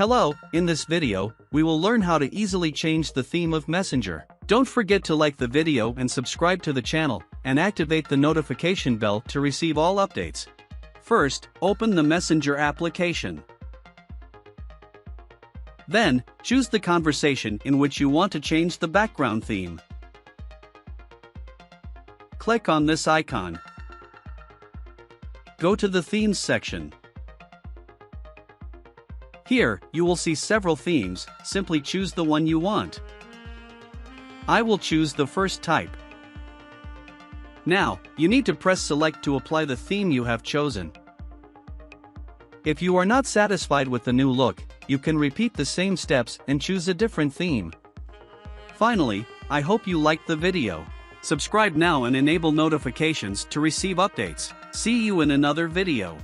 Hello, in this video, we will learn how to easily change the theme of Messenger. Don't forget to like the video and subscribe to the channel, and activate the notification bell to receive all updates. First, open the Messenger application. Then, choose the conversation in which you want to change the background theme. Click on this icon. Go to the Themes section. Here, you will see several themes. Simply choose the one you want. I will choose the first type. Now, you need to press Select to apply the theme you have chosen. If you are not satisfied with the new look, you can repeat the same steps and choose a different theme. Finally, I hope you liked the video. Subscribe now and enable notifications to receive updates. See you in another video.